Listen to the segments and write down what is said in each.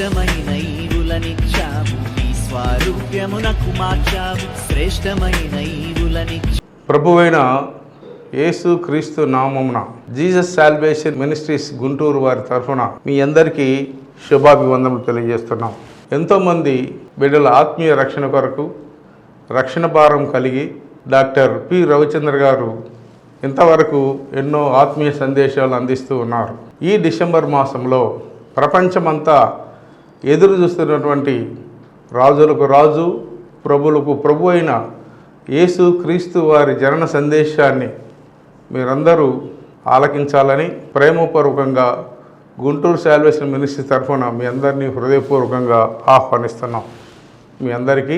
శ్రేష్టమైన ఈవులనిచ్చావు, నీ స్వారూప్యమునకు మార్చావు, శ్రేష్టమైన ఈవులనిచ్చావు. ప్రభువైన యేసు క్రీస్తు నామమున జీసస్ సాల్వేషన్ మినిస్ట్రీస్ గుంటూరు వారి తరఫున మీ అందరికీ శుభాభివందనలు తెలియజేస్తున్నాం. ఎంతోమంది బిడ్డల ఆత్మీయ రక్షణ కొరకు రక్షణ భారం కలిగి డాక్టర్ పి రవిచంద్ర గారు ఇంతవరకు ఎన్నో ఆత్మీయ సందేశాలు అందిస్తూ ఉన్నారు. ఈ డిసెంబర్ మాసంలో ప్రపంచమంతా ఎదురు చూస్తున్నటువంటి రాజులకు రాజు ప్రభులకు ప్రభు అయిన యేసు క్రీస్తు వారి జనన సందేశాన్ని మీరందరూ ఆలకించాలని ప్రేమపూర్వకంగా గుంటూరు సాల్వేషన్ మినిస్ట్రీ తరఫున మీ అందరినీ హృదయపూర్వకంగా ఆహ్వానిస్తున్నాం. మీ అందరికీ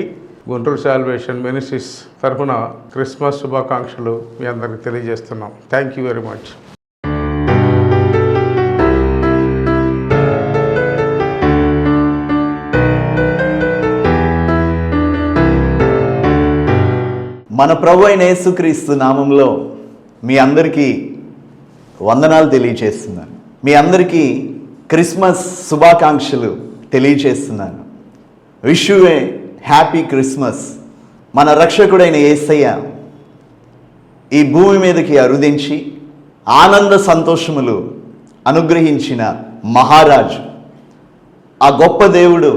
గుంటూరు సాల్వేషన్ మినిస్ట్రీస్ తరఫున క్రిస్మస్ శుభాకాంక్షలు మీ అందరికీ తెలియజేస్తున్నాం. Thank you very much. మన ప్రభు అయిన యేసుక్రీస్తు నామంలో మీ అందరికీ వందనాలు తెలియజేస్తున్నాను. మీ అందరికీ క్రిస్మస్ శుభాకాంక్షలు తెలియజేస్తున్నాను. Wish you a happy Christmas. మన రక్షకుడైన యేసయ్య ఈ భూమి మీదకి అరుదించి ఆనంద సంతోషములు అనుగ్రహించిన మహారాజు, ఆ గొప్ప దేవుడు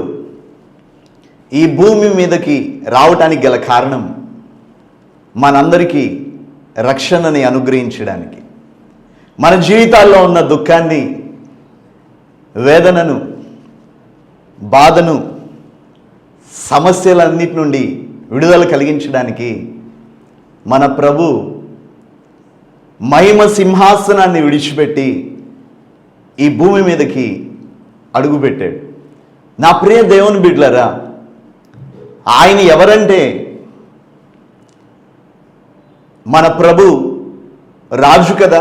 ఈ భూమి మీదకి రావటానికి గల కారణం మనందరికీ రక్షణని అనుగ్రహించడానికి, మన జీవితాల్లో ఉన్న దుఃఖాన్ని, వేదనను, బాధను, సమస్యలన్నిటి నుండి విడుదల కలిగించడానికి మన ప్రభు మహిమ సింహాసనాన్ని విడిచిపెట్టి ఈ భూమి మీదకి అడుగుపెట్టాడు. నా ప్రియ దేవుని బిడ్డలారా, ఆయన ఎవరంటే మన ప్రభు రాజు కదా,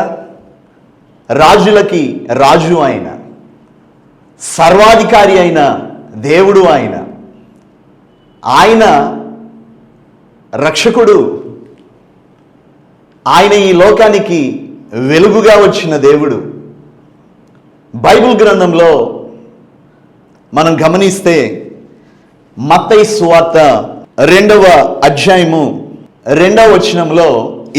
రాజులకి రాజు ఆయన, సర్వాధికారి అయిన దేవుడు ఆయన, ఆయన రక్షకుడు, ఆయన ఈ లోకానికి వెలుగుగా వచ్చిన దేవుడు. బైబిల్ గ్రంథంలో మనం గమనిస్తే మత్తయి సువార్త 2వ అధ్యాయము 2వ వచనంలో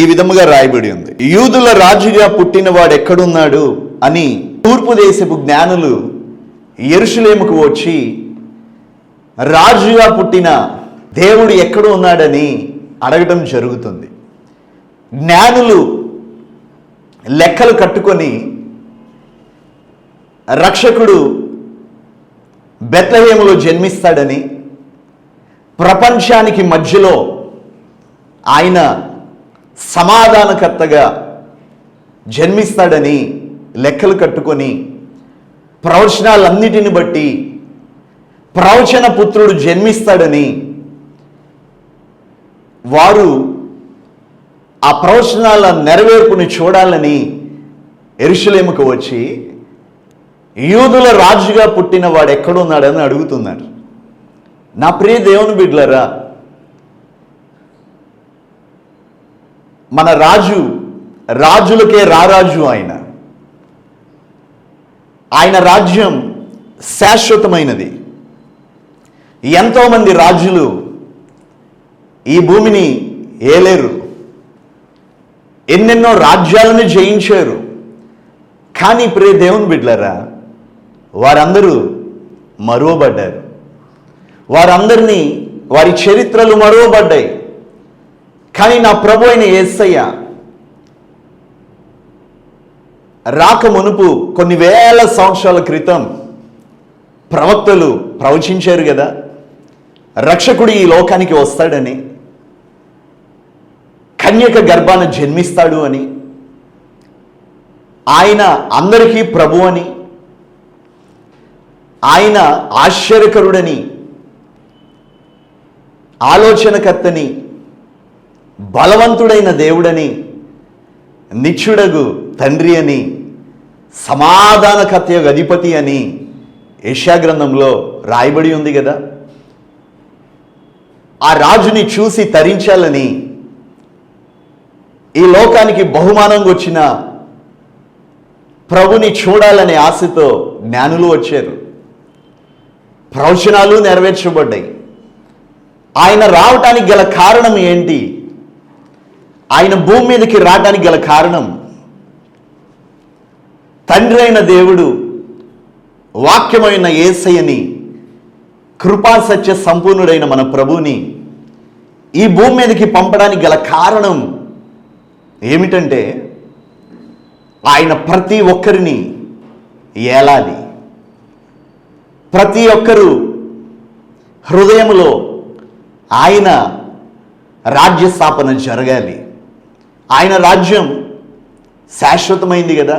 ఈ విధముగా రాయబడి ఉంది. యూదుల రాజుగా పుట్టిన వాడు ఎక్కడున్నాడు అని తూర్పు దేశపు జ్ఞానులు యెరూషలేముకు వచ్చి రాజుగా పుట్టిన దేవుడు ఎక్కడ ఉన్నాడని అడగటం జరుగుతుంది. జ్ఞానులు లెక్కలు కట్టుకొని రక్షకుడు బెత్లెహేములో జన్మిస్తాడని, ప్రపంచానికి మధ్యలో ఆయన సమాధానకర్తగా జన్మిస్తాడని లెక్కలు కట్టుకొని ప్రవచనాలన్నిటిని బట్టి ప్రవచన పుత్రుడు జన్మిస్తాడని వారు ఆ ప్రవచనాల నెరవేర్పుని చూడాలని యెరూషలేముకు వచ్చి యూదుల రాజుగా పుట్టిన వాడు ఎక్కడున్నాడని అడుగుతున్నారు. నా ప్రియ దేవుని బిడ్డలారా, మన రాజు రాజులకే రారాజు. ఆయన రాజ్యం శాశ్వతమైనది. ఎంతోమంది రాజులు ఈ భూమిని ఏలేరు, ఎన్నెన్నో రాజ్యాలను జయించారు. కానీ ప్రియ దేవుని బిడ్డలారా, వారందరూ మరువబడ్డారు. వారందరినీ వారి చరిత్రలు మరువబడ్డాయి. కానీ నా ప్రభు అయిన యేసయ్య రాక మునుపు కొన్ని వేల సంవత్సరాల క్రితం ప్రవక్తలు ప్రవచించారు కదా, రక్షకుడు ఈ లోకానికి వస్తాడని, కన్యక గర్భాన జన్మిస్తాడు అని, ఆయన అందరికీ ప్రభు అని, ఆయన ఆశ్చర్యకరుడని, ఆలోచనకర్తని, బలవంతుడైన దేవుడని, నిత్యుడగు తండ్రి అని, సమాధానకర్త అధిపతి అని యెషయా గ్రంథంలో రాయబడి ఉంది కదా. ఆ రాజుని చూసి తరించాలని ఈ లోకానికి బహుమానంగా వచ్చిన ప్రభుని చూడాలనే ఆశతో జ్ఞానులు వచ్చారు. ప్రవచనాలు నెరవేర్చబడ్డాయి. ఆయన రావటానికి గల కారణం ఏంటి? ఆయన భూమి మీదకి రావటానికి గల కారణం తండ్రి అయిన దేవుడు వాక్యమైన యేసయ్యని, కృపా సత్య సంపూర్ణుడైన మన ప్రభువుని ఈ భూమి మీదకి పంపడానికి గల కారణం ఏమిటంటే ఆయన ప్రతి ఒక్కరిని ఏలాలి. ప్రతి ఒక్కరూ హృదయంలో ఆయన రాజ్య స్థాపన జరగాలి. ఆయన రాజ్యం శాశ్వతమైంది కదా,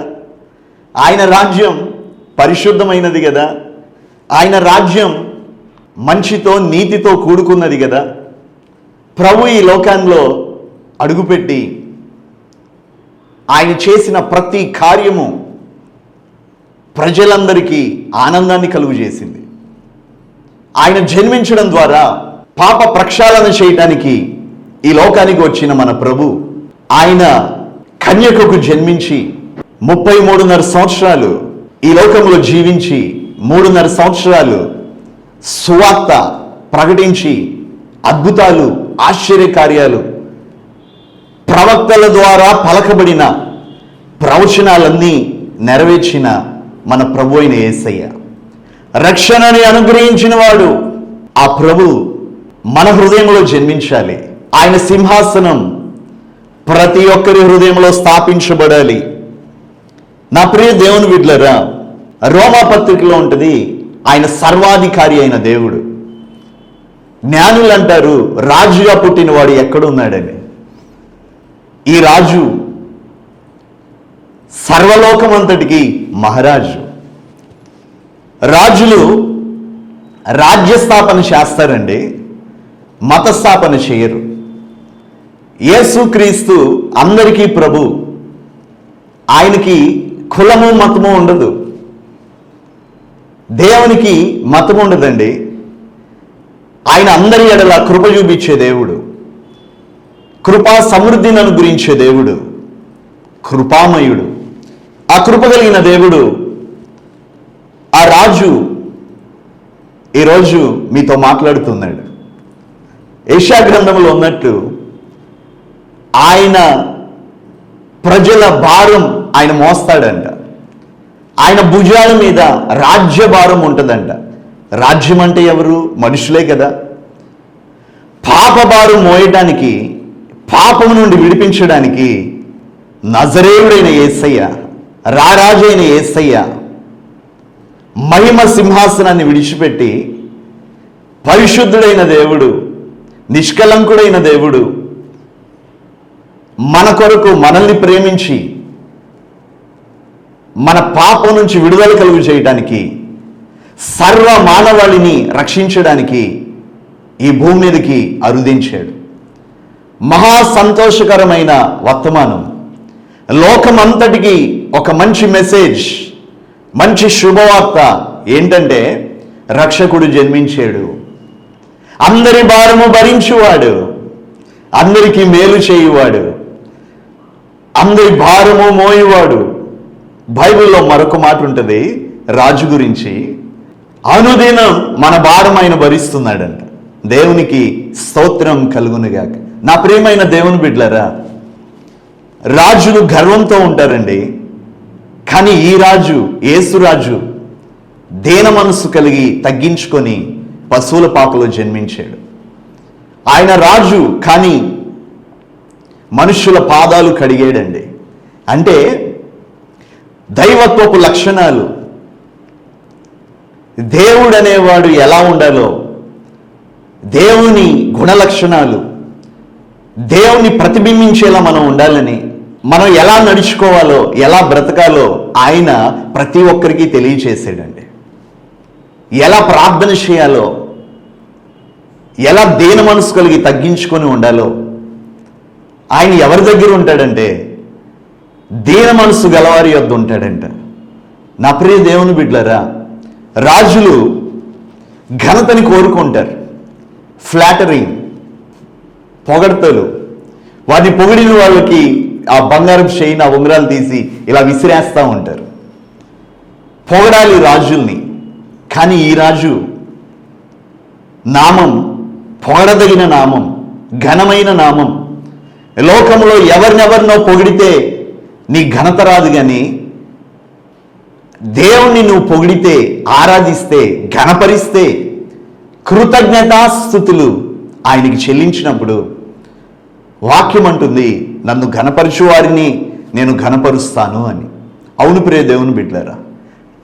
ఆయన రాజ్యం పరిశుద్ధమైనది కదా, ఆయన రాజ్యం మంచితో నీతితో కూడుకున్నది కదా. ప్రభు ఈ లోకంలో అడుగుపెట్టి ఆయన చేసిన ప్రతి కార్యము ప్రజలందరికీ ఆనందాన్ని కలుగు చేసింది. ఆయన జన్మించడం ద్వారా పాప ప్రక్షాళన చేయటానికి ఈ లోకానికి వచ్చిన మన ప్రభు ఆయన కన్యకకు జన్మించి 33.5 సంవత్సరాలు ఈ లోకంలో జీవించి 3.5 సంవత్సరాలు సువార్త ప్రకటించి అద్భుతాలు, ఆశ్చర్యకార్యాలు, ప్రవక్తల ద్వారా పలకబడిన ప్రవచనాలన్నీ నెరవేర్చిన మన ప్రభు అయిన యేసయ్య, రక్షణని అనుగ్రహించిన వాడు ఆ ప్రభు మన హృదయంలో జన్మించాలి. ఆయన సింహాసనం ప్రతి ఒక్కరి హృదయంలో స్థాపించబడాలి. నా ప్రియ దేవుని బిడ్డలారా, రోమా పత్రికలో ఉంటుంది ఆయన సర్వాధికారి అయిన దేవుడు. జ్ఞానులు అంటారు రాజుగా పుట్టినవాడు ఎక్కడున్నాడని. ఈ రాజు సర్వలోకమంతటికి మహారాజు. రాజులు రాజ్యస్థాపన చేస్తారండి, మతస్థాపన చేయరు. యేసుక్రీస్తు అందరికీ ప్రభు. ఆయనకి కులము మతము ఉండదు. దేవునికి మతం ఉండదండి. ఆయన అందరి ఎడల కృప చూపించే దేవుడు, కృపా సమృద్ధిని అనుగ్రహించే దేవుడు, కృపామయుడు. ఆ కృప కలిగిన దేవుడు, ఆ రాజు ఈరోజు మీతో మాట్లాడుతున్నాడు. యెషయా గ్రంథంలో ఉన్నట్టు ఆయన ప్రజల భారం ఆయన మోస్తాడంట. ఆయన భుజాల మీద రాజ్య భారం ఉంటుందంట. రాజ్యం అంటే ఎవరు? మనుషులే కదా. పాప భారం మోయడానికి, పాపం నుండి విడిపించడానికి నజరేయుడైన యేసయ్య, రారాజైన యేసయ్య మహిమ సింహాసనాన్ని విడిచిపెట్టి పరిశుద్ధుడైన దేవుడు, నిష్కలంకుడైన దేవుడు మన కొరకు మనల్ని ప్రేమించి మన పాపం నుంచి విడుదల కలుగు చేయడానికి, సర్వ మానవాళిని రక్షించడానికి ఈ భూమి మీదకి అరుదించాడు. మహా సంతోషకరమైన వర్తమానం. లోకమంతటికి ఒక మంచి మెసేజ్, మంచి శుభవార్త ఏంటంటే రక్షకుడు జన్మించాడు. అందరి భారము భరించువాడు, అందరికీ మేలు చేయువాడు, అందరి భారము మోయువాడు. బైబిల్లో మరొక మాట ఉంటుంది రాజు గురించి, అనుదినం మన భారం ఆయన భరిస్తున్నాడంట. దేవునికి స్తోత్రం కలుగునుగాక. నా ప్రియమైన దేవుని బిడ్డలారా, రాజులు గర్వంతో ఉంటారండి. కానీ ఈ రాజు, యేసురాజు దీన మనస్సు కలిగి తగ్గించుకొని పశువుల పాకలో జన్మించాడు. ఆయన రాజు కానీ మనుషుల పాదాలు కడిగాడండి. అంటే దైవత్వపు లక్షణాలు, దేవుడు అనేవాడు ఎలా ఉండాలో, దేవుని గుణ లక్షణాలు, దేవుని ప్రతిబింబించేలా మనం ఉండాలని, మనం ఎలా నడుచుకోవాలో, ఎలా బ్రతకాలో ఆయన ప్రతి ఒక్కరికి తెలియచేసాడండి. ఎలా ప్రార్థన చేయాలో, ఎలా దీన మనసు కలిగి తగ్గించుకొని ఉండాలో. ఆయన ఎవరి దగ్గర ఉంటాడంటే దీన మనసు గలవారి యొద్ద ఉంటాడంట. నా ప్రియ దేవుని బిడ్డలారా, రాజులు ఘనతని కోరుకుంటారు, ఫ్లాటరింగ్, పొగడ్తలు. వాటిని పొగిడిన వాళ్ళకి ఆ బంగారం చైన్, ఆ ఉంగరాలు తీసి ఇలా విసిరేస్తూ ఉంటారు. పొగడాలి రాజుల్ని. కానీ ఈ రాజు నామం పొగడదగిన నామం, ఘనమైన నామం. లోకంలో ఎవరినెవరినో పొగిడితే నీ ఘనత రాదు, కానీ దేవుణ్ణి నువ్వు పొగిడితే, ఆరాధిస్తే, ఘనపరిస్తే, కృతజ్ఞతాస్తుతులు ఆయనకి చెల్లించినప్పుడు వాక్యం అంటుంది, నన్ను ఘనపరచు వారిని నేను ఘనపరుస్తాను అని. అవును ప్రియ దేవుని బిడ్డలారా,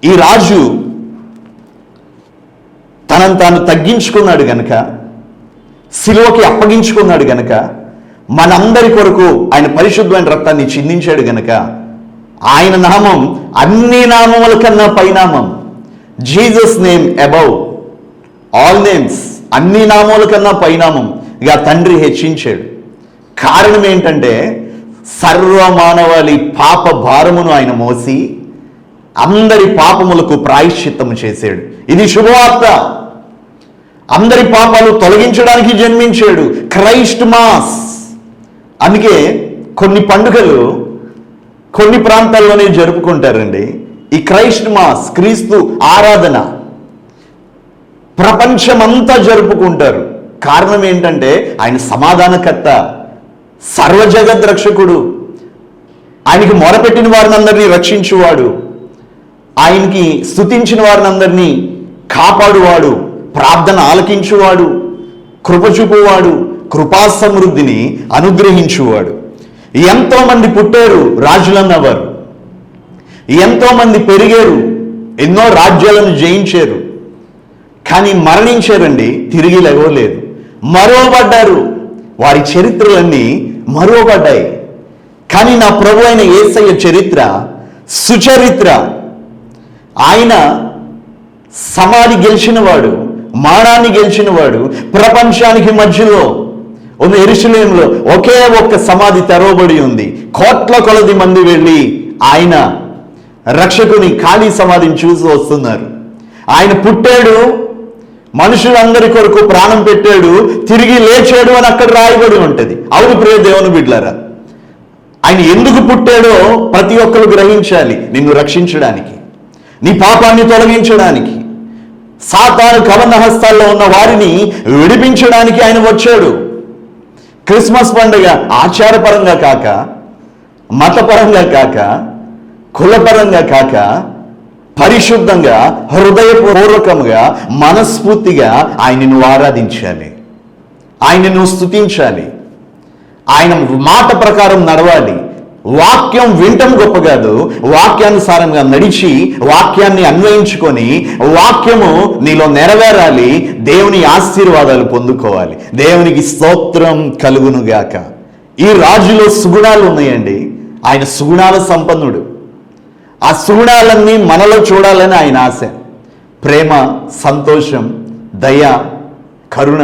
ఈ రాజు తనను తాను తగ్గించుకున్నాడు గనక, సిలువకి అప్పగించుకున్నాడు గనక, మనందరి కొరకు ఆయన పరిశుద్ధమైన రక్తాన్ని చిందించాడు గనక ఆయన నామం అన్ని నామముల కన్నా పైనామం. Jesus name above all names, అన్ని నామముల కన్నా పైనామం ఇక తండ్రి హెచ్చించాడు. కారణం ఏంటంటే సర్వమానవాళి పాప భారమును ఆయన మోసి అందరి పాపములకు ప్రాయశ్చిత్తము చేశాడు. ఇది శుభవార్త. అందరి పాపాలు తొలగించడానికి జన్మించాడు. Christ mass. అందుకే కొన్ని పండుగలు కొన్ని ప్రాంతాల్లోనే జరుపుకుంటారండి. ఈ క్రైస్ట్ మాస్, క్రీస్తు ఆరాధన ప్రపంచమంతా జరుపుకుంటారు. కారణం ఏంటంటే ఆయన సమాధానకర్త, సర్వజగత్ రక్షకుడు, ఆయనకి మొరపెట్టిన వారిని అందరినీ రక్షించువాడు, ఆయనకి స్తుతించిన వారిని అందరినీ కాపాడువాడు, ప్రార్థన ఆలకించువాడు, కృప చూపువాడు, కృపా సమృద్ధిని అనుగ్రహించువాడు. ఎంతోమంది పుట్టారు రాజులన్నవారు, ఎంతోమంది పెరిగారు, ఎన్నో రాజ్యాలను జయించారు, కానీ మరణించారండి, తిరిగి లేవలేదు, మరోబడ్డారు. వారి చరిత్రలన్నీ మరోబడ్డాయి. కానీ నా ప్రభు అయిన యేసయ్య చరిత్ర సుచరిత్ర. ఆయన సమాధి గెలిచినవాడు, మానాన్ని గెలిచినవాడు. ప్రపంచానికి మధ్యలో ఉన్న యెరూషలేములో ఒకే ఒక్క సమాధి తెరవబడి ఉంది. కోట్ల కొలది మంది వెళ్ళి ఆయన రక్షకుని ఖాళీ సమాధిని చూసి వస్తున్నారు. ఆయన పుట్టాడు, మనుషులందరి కొరకు ప్రాణం పెట్టాడు, తిరిగి లేచాడు అని అక్కడ రాయబడి ఉంటుంది. అవును ప్రియ దేవుని బిడ్డలారా, ఆయన ఎందుకు పుట్టాడో ప్రతి ఒక్కరు గ్రహించాలి. నిన్ను రక్షించడానికి, నీ పాపాన్ని తొలగించడానికి, సాతాను కవన హస్తాల్లో ఉన్న వారిని విడిపించడానికి ఆయన వచ్చాడు. క్రిస్మస్ పండుగ ఆచారపరంగా కాక, మతపరంగా కాక, కులపరంగా కాక, పరిశుద్ధంగా, హృదయపూర్వకంగా, మనస్ఫూర్తిగా ఆయనను ఆరాధించాలి, ఆయనను స్తుతించాలి, ఆయన మాట ప్రకారం నడవాలి. వాక్యం వింటం గొప్ప కాదు, వాక్యానుసారంగా నడిచి వాక్యాన్ని అన్వయించుకొని వాక్యము నీలో నెరవేరాలి, దేవుని ఆశీర్వాదాలు పొందుకోవాలి. దేవునికి స్తోత్రం కలుగునుగాక. ఈ రాజులో సుగుణాలు ఉన్నాయండి. ఆయన సుగుణాల సంపన్నుడు. ఆ సుగుణాలన్నీ మనలో చూడాలని ఆయన ఆశ. ప్రేమ, సంతోషం, దయ, కరుణ,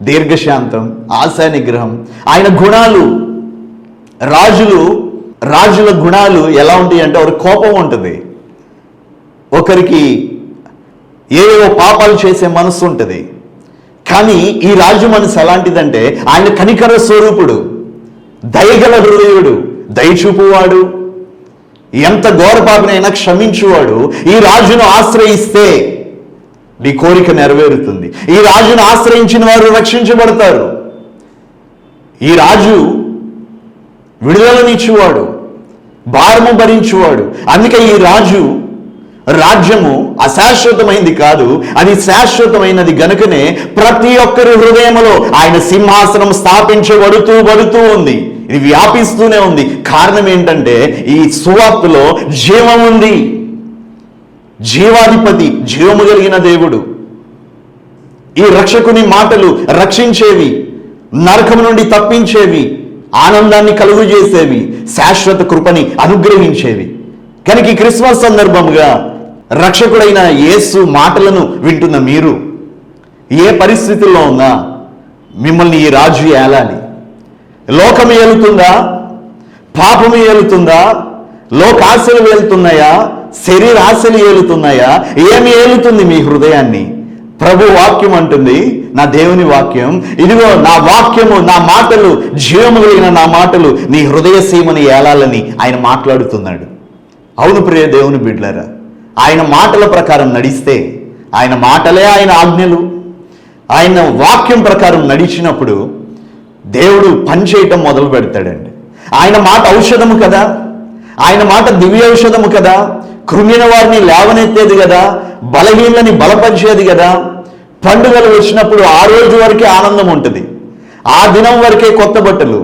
దీర్ఘశాంతం, ఆశా నిగ్రహం, ఆయన గుణాలు. రాజుల గుణాలు ఎలా ఉంటాయి అంటే, ఒక కోపం ఉంటుంది, ఒకరికి ఏవో పాపాలు చేసే మనసు ఉంటుంది. కానీ ఈ రాజు మనసు ఎలాంటిదంటే, ఆయన కనికర స్వరూపుడు, దయగల హృదయుడు, దయచూపువాడు, ఎంత ఘోర పాపినైనా క్షమించువాడు. ఈ రాజును ఆశ్రయిస్తే నీ కోరిక నెరవేరుతుంది. ఈ రాజును ఆశ్రయించిన వారు రక్షించబడతారు. ఈ రాజు విడుదలనిచ్చువాడు, భారము భరించువాడు. అందుకే ఈ రాజ్యము అశాశ్వతమైంది కాదు, అది శాశ్వతమైనది గనుకనే ప్రతి ఒక్కరి హృదయంలో ఆయన సింహాసనం స్థాపించబడుతూ ఉంది. ఇది వ్యాపిస్తూనే ఉంది. కారణం ఏంటంటే ఈ సువార్తలో జీవం ఉంది. జీవాధిపతి, జీవము కలిగిన దేవుడు. ఈ రక్షకుని మాటలు రక్షించేవి, నరకం నుండి తప్పించేవి, ఆనందాన్ని కలుగు చేసేవి, శాశ్వత కృపని అనుగ్రహించేవి. కనుక ఈ క్రిస్మస్ సందర్భంగా రక్షకుడైన యేసు మాటలను వింటున్న మీరు ఏ పరిస్థితుల్లో ఉన్నా మిమ్మల్ని ఈ రాజు ఏలాలి. లోకము ఏలుతుందా, పాపము ఏలుతుందా, లోకాశలు ఏలుతున్నాయా, శరీరాశలు ఏలుతున్నాయా, ఏమి ఏలుతుంది మీ హృదయాన్ని? ప్రభు వాక్యం అంటుంది, నా దేవుని వాక్యం, ఇదిగో నా వాక్యము, నా మాటలు, జీవము కలిగిన నా మాటలు నీ హృదయ సీమని ఏలాలని ఆయన మాట్లాడుతున్నాడు. అవును ప్రియ దేవుని బిడ్డలారా, ఆయన మాటల ప్రకారం నడిస్తే, ఆయన మాటలే ఆయన ఆజ్ఞలు, ఆయన వాక్యం ప్రకారం నడిచినప్పుడు దేవుడు పనిచేయటం మొదలు పెడతాడండి. ఆయన మాట ఔషధము కదా, ఆయన మాట దివ్య ఔషధము కదా, కృంగిన వారిని లేవనెత్తేది కదా, బలహీనని బలపరిచేది కదా. పండుగలు వచ్చినప్పుడు ఆ రోజు వరకే ఆనందం ఉంటుంది, ఆ దినం వరకే కొత్త బట్టలు,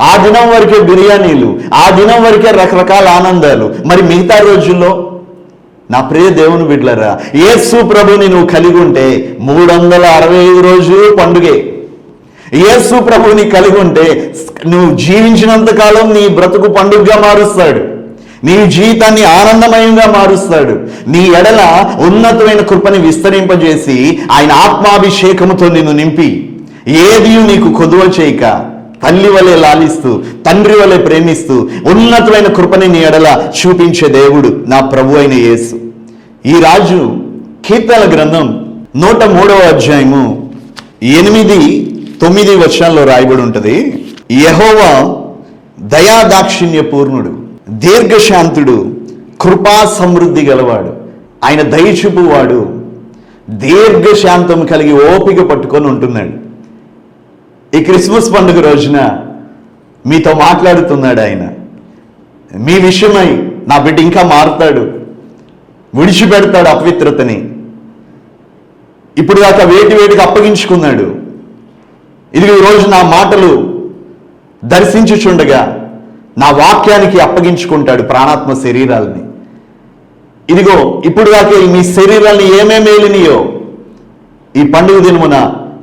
ఆ దినం వరకే బిర్యానీలు, ఆ దినం వరకే రకరకాల ఆనందాలు. మరి మిగతా రోజుల్లో నా ప్రియ దేవుని బిడ్డలారా, యేసు ప్రభుని నువ్వు కలిగి ఉంటే 365 రోజులు పండుగే. యేసు ప్రభుని కలిగి ఉంటే నువ్వు జీవించినంత కాలం నీ బ్రతుకు పండుగగా మారుస్తాడు, నీ జీవితాన్ని ఆనందమయంగా మారుస్తాడు. నీ ఎడల ఉన్నతమైన కృపని విస్తరింపజేసి ఆయన ఆత్మాభిషేకముతో నిన్ను నింపి ఏది నీకు కొదువ చేయక తల్లి వలె లాలిస్తూ తండ్రి వలె ప్రేమిస్తూ ఉన్నతమైన కృపని నీ ఎడల చూపించే దేవుడు నా ప్రభు అయిన యేసు. ఈ రాజు కీర్తనల గ్రంథం 103వ అధ్యాయము 8-9 వచనాల్లో రాయబడి ఉంటుంది. యెహోవా దయాదాక్షిణ్య పూర్ణుడు, దీర్ఘశాంతుడు, కృపా సమృద్ధి గలవాడు, ఆయన దయచూపువాడు, దీర్ఘశాంతం కలిగి ఓపిక పట్టుకొని ఉంటున్నాడు. ఈ క్రిస్మస్ పండుగ రోజున మీతో మాట్లాడుతున్నాడు ఆయన. మీ విషయమై నా బిడ్డ ఇంకా మారుతాడు, విడిచిపెడతాడు అపవిత్రతని. ఇప్పుడు దాకా వేటికి అప్పగించుకున్నాడు. ఇదిగో ఈరోజు నా మాటలు దర్శించుచుండగా నా వాక్యానికి అప్పగించుకుంటాడు ప్రాణాత్మ శరీరాలని. ఇదిగో ఇప్పుడు దాకా మీ శరీరాన్ని ఏమేమి ఏలినాయో ఈ పండుగ దినమున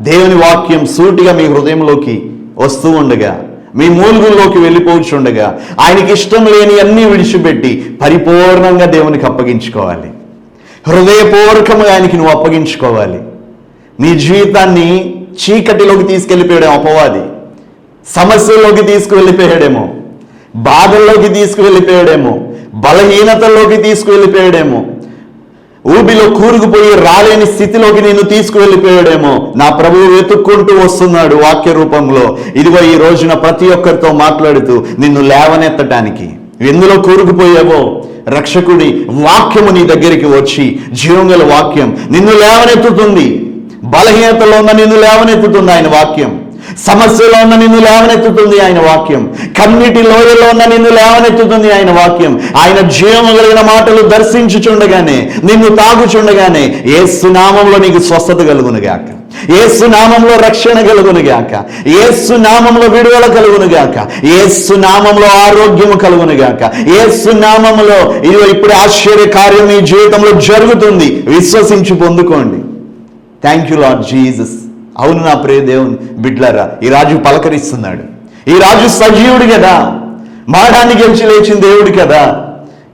దేవుని వాక్యం సూటిగా మీ హృదయంలోకి వస్తూ ఉండగా, మీ మూలుగుల్లోకి వెళ్ళిపోవచ్చుండగా ఆయనకి ఇష్టం లేని అన్నీ విడిచిపెట్టి పరిపూర్ణంగా దేవునికి అప్పగించుకోవాలి. హృదయపూర్వకంగా ఆయనకి నువ్వు అప్పగించుకోవాలి. నీ జీవితాన్ని చీకటిలోకి తీసుకెళ్ళిపోయాడేమో అపవాది, సమస్యల్లోకి తీసుకువెళ్ళిపోయాడేమో, బాధల్లోకి తీసుకువెళ్ళిపోయాడేమో, బలహీనతల్లోకి తీసుకువెళ్ళిపోయాడేమో, ఊబిలో కూరుకుపోయి రాలేని స్థితిలోకి నిన్ను తీసుకువెళ్ళిపోయాడేమో. నా ప్రభువు వెతుక్కుంటూ వస్తున్నాడు వాక్య రూపంలో. ఇదిగో ఈ రోజున ప్రతి ఒక్కరితో మాట్లాడుతూ నిన్ను లేవనెత్తటానికి, ఎందులో కూరుకుపోయావో రక్షకుడి వాక్యము నీ దగ్గరికి వచ్చి, జీవంగల వాక్యం నిన్ను లేవనెత్తుతుంది. బలహీనతలో ఉన్న నిన్ను లేవనెత్తుతుంది ఆయన వాక్యం, సమస్యలో ఉన్న నిన్ను లేవనెత్తుతుంది ఆయన వాక్యం, కన్నీటి లోయలో ఉన్న నిన్ను లేవనెత్తుతుంది ఆయన వాక్యం. ఆయన జీవము కలిగిన మాటలు దర్శించుచుండగానే, నిన్ను తాగుచుండగానే యేసు నామములో నీకు స్వస్థత కలుగునుగాక, యేసు నామములో రక్షణ కలుగునుగాక, యేసు నామములో విడుదల కలుగునుగాక, యేసు నామములో ఆరోగ్యము కలుగునుగాక, యేసు నామములో ఇదిగో ఇప్పుడు ఆశ్చర్య కార్యం మీ జీవితంలో జరుగుతుంది. విశ్వసించి పొందుకోండి. Thank you Lord Jesus. అవును నా ప్రియ దేవుని బిడ్డలారా, ఈ రాజు పలకరిస్తున్నాడు. ఈ రాజు సజీవుడు కదా, మరణాన్ని గెలిచి లేచిన దేవుడు కదా.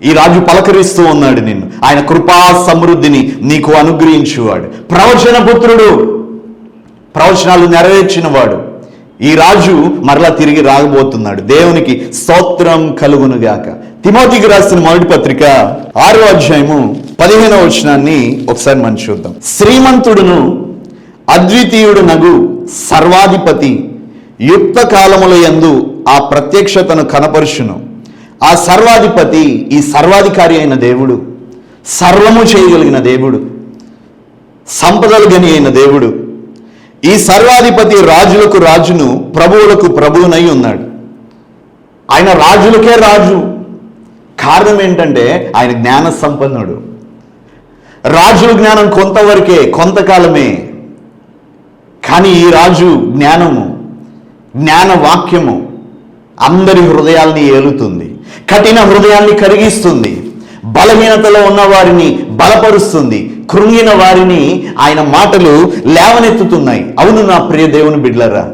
ఈ రాజు పలకరిస్తూ ఉన్నాడు నిన్ను. ఆయన కృపా సమృద్ధిని నీకు అనుగ్రహించువాడు, ప్రవచన పుత్రుడు, ప్రవచనాలు నెరవేర్చిన వాడు. ఈ రాజు మరలా తిరిగి రాగబోతున్నాడు. దేవునికి స్తోత్రం కలుగునుగాక. తిమోతికి రాసిన మొదటి పత్రిక 6వ అధ్యాయము 15వ వచనాన్ని ఒకసారి మనం చూద్దాం. శ్రీమంతుడును అద్వితీయుడు నగు సర్వాధిపతి యుక్త కాలముల యందు ఆ ప్రత్యక్షతను కనపరుచును. ఆ సర్వాధిపతి, ఈ సర్వాధికారి అయిన దేవుడు, సర్వము చేయగలిగిన దేవుడు, సంపదలు గని అయిన దేవుడు, ఈ సర్వాధిపతి రాజులకు రాజును, ప్రభువులకు ప్రభువునై ఉన్నాడు. ఆయన రాజులకే రాజు. కారణం ఏంటంటే ఆయన జ్ఞాన సంపన్నుడు. రాజుల జ్ఞానం కొంతవరకే, కొంతకాలమే. కానీ ఈ రాజు జ్ఞానము, జ్ఞాన వాక్యము అందరి హృదయాల్ని ఏలుతుంది, కఠిన హృదయాల్ని కరిగిస్తుంది, బలహీనతలో ఉన్న వారిని బలపరుస్తుంది, కృంగిన వారిని ఆయన మాటలు లేవనెత్తుతున్నాయి. అవును నా ప్రియ దేవుని బిడ్డలారా,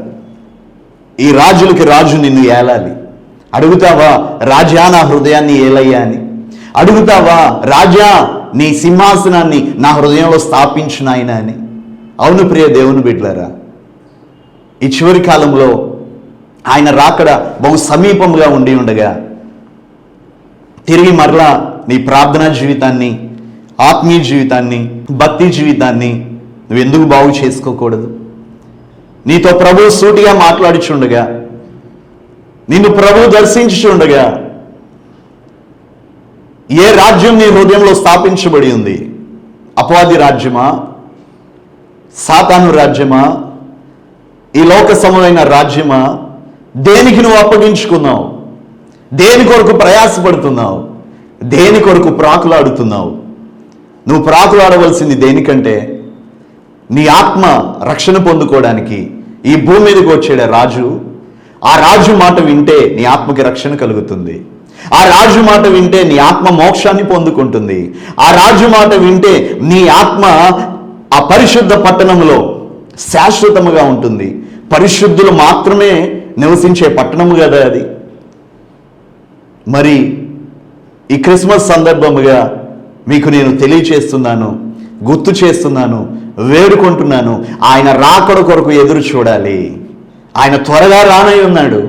ఈ రాజులకి రాజు నిన్ను ఏలాలి. అడుగుతావా రాజా నా హృదయాన్ని ఏలయ్యా అని? అడుగుతావా రాజా నీ సింహాసనాన్ని నా హృదయంలో స్థాపించు నాయన అని? అవును ప్రియ దేవుని బిడ్డలారా, ఈ చివరి కాలంలో ఆయన రాకడ బహు సమీపంగా ఉండి ఉండగా తిరిగి మరలా నీ ప్రార్థనా జీవితాన్ని, ఆత్మీయ జీవితాన్ని, భక్తి జీవితాన్ని నువ్వు ఎందుకు బాగు చేసుకోకూడదు? నీతో ప్రభు సూటిగా మాట్లాడుచుండగా, నిన్ను ప్రభు దర్శించుచుండగా, ఏ రాజ్యం నీ హృదయంలో స్థాపించబడి ఉంది? అపవాది రాజ్యమా? సాతాను రాజ్యమా, ఈ లోక సమమైన రాజ్యమా, దేనికి నువ్వు అప్పగించుకున్నావు? దేని కొరకు ప్రయాసపడుతున్నావు? దేని కొరకు ప్రాకులాడుతున్నావు? నువ్వు ప్రాకులాడవలసింది దేనికంటే నీ ఆత్మ రక్షణ పొందుకోవడానికి ఈ భూమి మీదకి వచ్చాడే రాజు. ఆ రాజు మాట వింటే నీ ఆత్మకి రక్షణ కలుగుతుంది. ఆ రాజు మాట వింటే నీ ఆత్మ మోక్షాన్ని పొందుకుంటుంది. ఆ రాజు మాట వింటే నీ ఆత్మ ఆ పరిశుద్ధ పట్టణంలో శాశ్వతముగా ఉంటుంది. పరిశుద్ధులు మాత్రమే నివసించే పట్టణము కదా అది. మరి ఈ క్రిస్మస్ సందర్భముగా మీకు నేను తెలియచేస్తున్నాను, గుర్తు చేస్తున్నాను, వేడుకుంటున్నాను. ఆయన రాకడ కొరకు ఎదురు చూడాలి. ఆయన త్వరగా రానై ఉన్నాడు.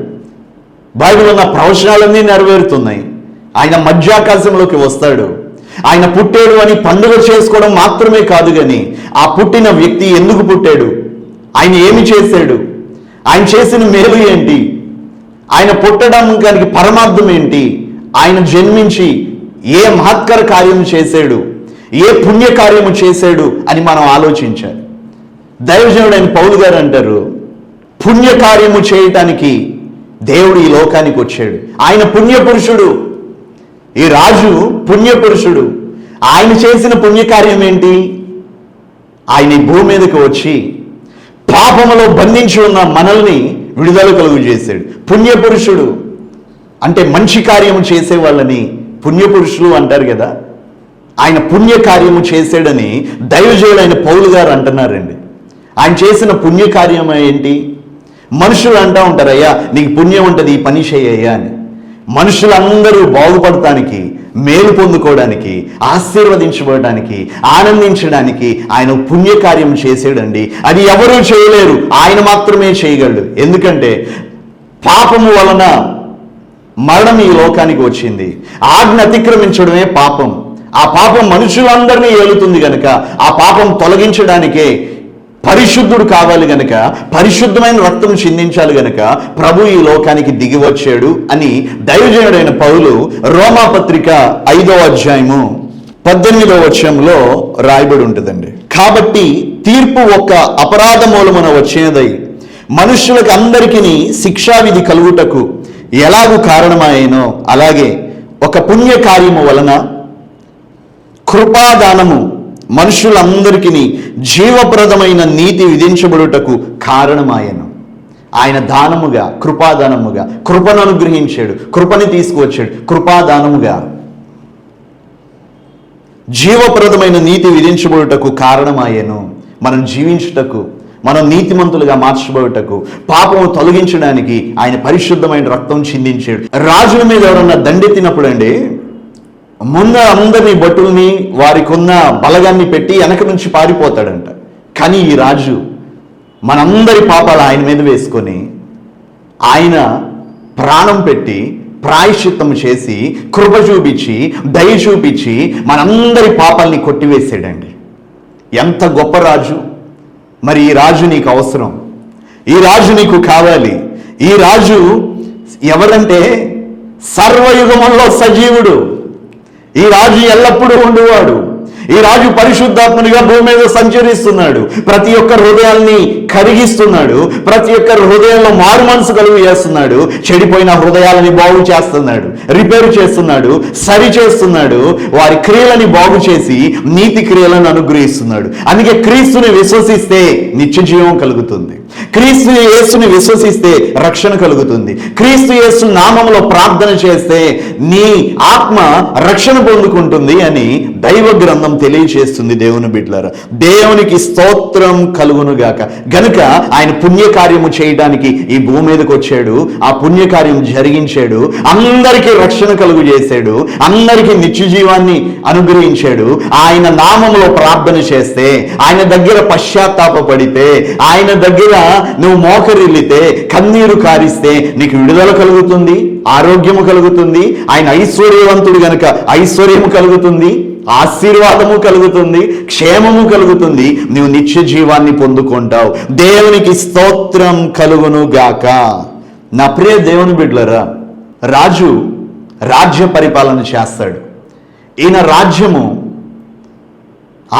బైబిల్ ఉన్న ప్రవచనాలన్నీ నెరవేరుతున్నాయి. ఆయన మధ్యాకాశంలోకి వస్తాడు. ఆయన పుట్టాడు అని పండుగ చేసుకోవడం మాత్రమే కాదు, కానీ ఆ పుట్టిన వ్యక్తి ఎందుకు పుట్టాడు, ఆయన ఏమి చేశాడు, ఆయన చేసిన మేలు ఏంటి, ఆయన పుట్టడానికి పరమార్థం ఏంటి, ఆయన జన్మించి ఏ మహత్కర కార్యం చేశాడు, ఏ పుణ్య కార్యము చేశాడు అని మనం ఆలోచించాలి. దైవజనుడు ఆయన పౌలు గారు అంటారు, పుణ్యకార్యము చేయటానికి దేవుడు ఈ లోకానికి వచ్చాడు. ఆయన పుణ్యపురుషుడు. ఈ రాజు పుణ్యపురుషుడు. ఆయన చేసిన పుణ్యకార్యం ఏంటి? ఆయన ఈ భూమి మీదకి వచ్చి పాపములో బంధించి ఉన్న మనల్ని విడుదల కలుగు చేశాడు. పుణ్యపురుషుడు అంటే మంచి కార్యము చేసే వాళ్ళని పుణ్యపురుషులు అంటారు కదా. ఆయన పుణ్యకార్యము చేశాడని దైవజనుడైన పౌలు గారు అంటున్నారండి. ఆయన చేసిన పుణ్యకార్యం ఏంటి? మనుషులు అంటూ ఉంటారు, అయ్యా నీకు పుణ్యం ఉంటుంది, ఈ పని చేయయ్యా అని. మనుషులందరూ బాగుపడటానికి, మేలు పొందుకోవడానికి, ఆశీర్వదించబడడానికి, ఆనందించడానికి ఆయన పుణ్యకార్యం చేసాడండి. అది ఎవరూ చేయలేరు, ఆయన మాత్రమే చేయగలడు. ఎందుకంటే పాపము వలన మరణం ఈ లోకానికి వచ్చింది. ఆజ్ఞ అతిక్రమించడమే పాపం. ఆ పాపం మనుషులందరినీ ఏలుతుంది గనక ఆ పాపం తొలగించడానికే పరిశుద్ధుడు కావాలి గనక, పరిశుద్ధమైన రక్తం చిందించాలి గనక ప్రభు ఈ లోకానికి దిగి వచ్చాడు అని దైవజనుడైన పౌలు రోమాపత్రిక 5వ అధ్యాయము 18వ వచనంలో రాయబడి ఉంటుందండి. కాబట్టి తీర్పు ఒక్క అపరాధ మూలమున వచ్చినదై మనుష్యులకు అందరికీ శిక్షావిధి కలుగుటకు ఎలాగూ కారణమాయేనో, అలాగే ఒక పుణ్యకార్యము వలన కృపాదానము మనుషులందరికీ జీవప్రదమైన నీతి విధించబడుటకు కారణమాయను. ఆయన దానముగా, కృపాదానముగా కృపను అనుగ్రహించాడు, కృపని తీసుకువచ్చాడు. కృపాదానముగా జీవప్రదమైన నీతి విధించబడుటకు కారణమాయను. మనం జీవించుటకు, మనం నీతిమంతులుగా మార్చబడుటకు, పాపము తొలగించడానికి ఆయన పరిశుద్ధమైన రక్తం చిందించాడు. రాజుల మీద ఎవరన్నా దండెత్తినప్పుడు అండి, ముందు అందరినీ భటుల్ని వారికి ఉన్న బలగాన్ని పెట్టి వెనక నుంచి పారిపోతాడంట. కానీ ఈ రాజు మనందరి పాపాలు ఆయన మీద వేసుకొని ఆయన ప్రాణం పెట్టి ప్రాయశ్చిత్తం చేసి కృప చూపించి దయ చూపించి మనందరి పాపాలని కొట్టివేసాడండి. ఎంత గొప్ప రాజు! మరి ఈ రాజు నీకు అవసరం, ఈ రాజు నీకు కావాలి. ఈ రాజు ఎవరంటే సర్వయుగములో సజీవుడు. ఈ రాజు ఎల్లప్పుడూ ఉండేవాడు. ఈ రాజు పరిశుద్ధాత్మనిగా భూమి మీద సంచరిస్తున్నాడు. ప్రతి ఒక్క హృదయాల్ని కరిగిస్తున్నాడు. ప్రతి ఒక్క హృదయంలో మారు మనసు కలుగు చేస్తున్నాడు. చెడిపోయిన హృదయాలని బాగు చేస్తున్నాడు, రిపేర్ చేస్తున్నాడు, సరి చేస్తున్నాడు. వారి క్రియలని బాగు చేసి నీతి క్రియలను అనుగ్రహిస్తున్నాడు. అందుకే క్రీస్తుని విశ్వసిస్తే నిత్య జీవం కలుగుతుంది. క్రీస్తు యేసుని విశ్వసిస్తే రక్షణ కలుగుతుంది. క్రీస్తు యేసు నామములో ప్రార్థన చేస్తే నీ ఆత్మ రక్షణ పొందుకుంటుంది అని దైవ గ్రంథం తెలియచేస్తుంది. దేవుని బిడ్డలారా, దేవునికి స్తోత్రం కలుగునుగాక. గనుక ఆయన పుణ్యకార్యము చేయడానికి ఈ భూమి మీదకి వచ్చాడు. ఆ పుణ్యకార్యం జరిగించాడు. అందరికీ రక్షణ కలుగు చేశాడు. అందరికీ నిత్య జీవాన్ని అనుగ్రహించాడు. ఆయన నామములో ప్రార్థన చేస్తే, ఆయన దగ్గర పశ్చాత్తాపడితే, ఆయన దగ్గర నువ్వు మోకరిల్లితే, కన్నీరు కారిస్తే నీకు విడుదల కలుగుతుంది, ఆరోగ్యము కలుగుతుంది. ఆయన ఐశ్వర్యవంతుడు గనుక ఐశ్వర్యము కలుగుతుంది, ఆశీర్వాదము కలుగుతుంది, క్షేమము కలుగుతుంది. నీవు నిత్య జీవాన్ని పొందుకుంటావు. దేవునికి స్తోత్రం కలుగును గాక. నా ప్రియ దేవుని బిడ్డలారా, రాజు రాజ్య పరిపాలన చేస్తాడు. ఈయన రాజ్యము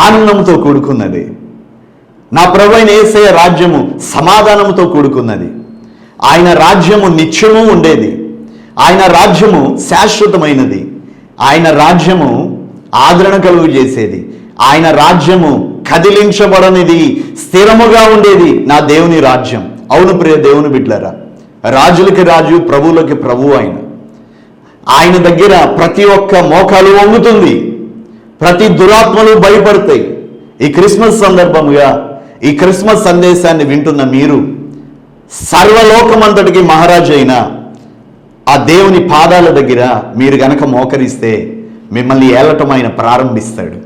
ఆనందంతో కూడుకున్నది. నా ప్రభువైన యేసయ్య రాజ్యము సమాధానముతో కూడుకున్నది. ఆయన రాజ్యము నిత్యము ఉండేది. ఆయన రాజ్యము శాశ్వతమైనది. ఆయన రాజ్యము ఆదరణ కలుగు చేసేది. ఆయన రాజ్యము కదిలించబడనిది, స్థిరముగా ఉండేది నా దేవుని రాజ్యం. అవును ప్రియ దేవుని బిడ్డలారా, రాజులకి రాజు, ప్రభువులకి ప్రభువు ఆయన దగ్గర ప్రతి ఒక్క మోకాలు వంగుతుంది, ప్రతి దురాత్మలు భయపడతాయి. ఈ క్రిస్మస్ సందర్భముగా ఈ క్రిస్మస్ సందేశాన్ని వింటున్న మీరు సర్వలోకమంతటికి మహారాజు అయిన ఆ దేవుని పాదాల దగ్గర మీరు గనక మోకరిస్తే మిమ్మల్ని ఏలటం ఆయన ప్రారంభిస్తాడు.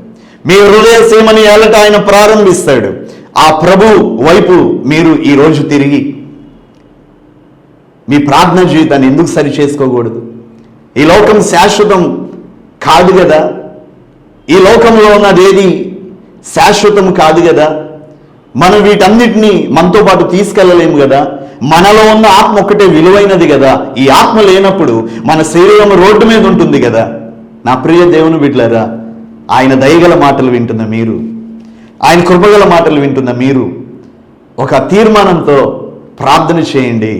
మీ హృదయ సీమని ఏలట ఆయన ప్రారంభిస్తాడు. ఆ ప్రభు వైపు మీరు ఈరోజు తిరిగి మీ ప్రార్థన జీవితాన్ని ఎందుకు సరి చేసుకోకూడదు? ఈ లోకం శాశ్వతం కాదు కదా, ఈ లోకంలో ఉన్నదేది శాశ్వతం కాదు కదా, మనం వీటన్నిటినీ మనతో పాటు తీసుకెళ్ళలేము కదా. మనలో ఉన్న ఆత్మ ఒక్కటే విలువైనది కదా. ఈ ఆత్మ లేనప్పుడు మన శరీరం రోడ్డు మీద ఉంటుంది కదా. నా ప్రియ దేవుని బిడ్డలారా, ఆయన దయగల మాటలు వింటున్న మీరు, ఆయన కృపగల మాటలు వింటున్న మీరు ఒక తీర్మానంతో ప్రార్థన చేయండి.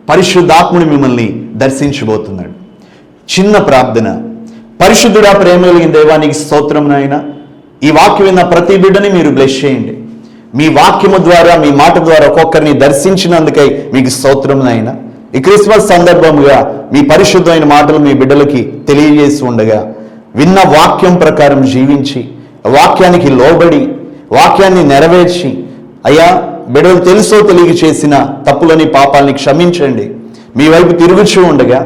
పరిశుద్ధాత్ముడు మిమ్మల్ని దర్శించబోతున్నాడు. చిన్న ప్రార్థన. పరిశుద్ధుడా, ప్రేమ కలిగిన దేవానికి స్తోత్రం నాయన. ఈ వాక్యం విన్న ప్రతి బిడ్డని మీరు బ్లెస్ చేయండి. మీ వాక్యము ద్వారా, మీ మాట ద్వారా ఒక్కొక్కరిని దర్శించినందుకై మీకు స్తోత్రం నాయన. ఈ క్రిస్మస్ సందర్భముగా మీ పరిశుద్ధమైన మాటలు మీ బిడ్డలకి తెలియజేసి ఉండగా విన్న వాక్యం ప్రకారం జీవించి, వాక్యానికి లోబడి, వాక్యాన్ని నెరవేర్చి, అయ్యా బిడ్డలు తెలుసో తెలియ చేసిన తప్పులని, పాపాలని క్షమించండి. మీ వైపు తిరుగుచూ ఉండగా,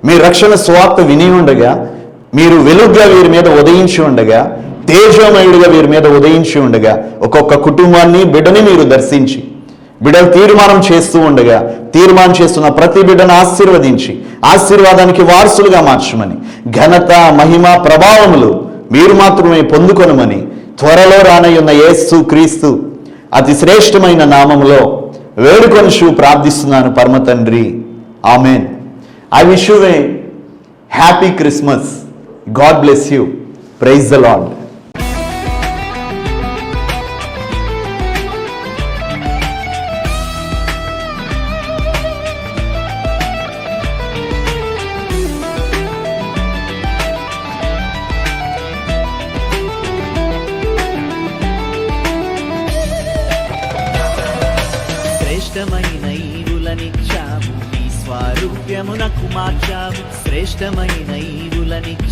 మీ రక్షణ సువార్త విని ఉండగా, మీరు వెలుగుగా వీరి మీద ఉదయించి ఉండగా, తేజోమయుడిగా వీరి మీద ఉదయించి ఉండగా, ఒక్కొక్క కుటుంబాన్ని, బిడ్డని మీరు దర్శించి, బిడ్డలు తీర్మానం చేస్తూ ఉండగా, తీర్మానం చేస్తున్న ప్రతి బిడ్డను ఆశీర్వదించి, ఆశీర్వాదానికి వారసులుగా మార్చమని, ఘనత, మహిమ, ప్రభావములు మీరు మాత్రమే పొందుకొనమని త్వరలో రానయ్యున్న యేసు క్రీస్తు అతి శ్రేష్టమైన నామములో వేడుకొనుచు ప్రార్థిస్తున్నాను పరమ తండ్రి. Amen. I wish you a happy Christmas. God bless you. Praise the Lord. శ్రేష్టమైన ఈవులనిచ్చావు, నీ స్వారూప్యమునకు మార్చావు. శ్రేష్టమైన ఈవులనిచ్చావు.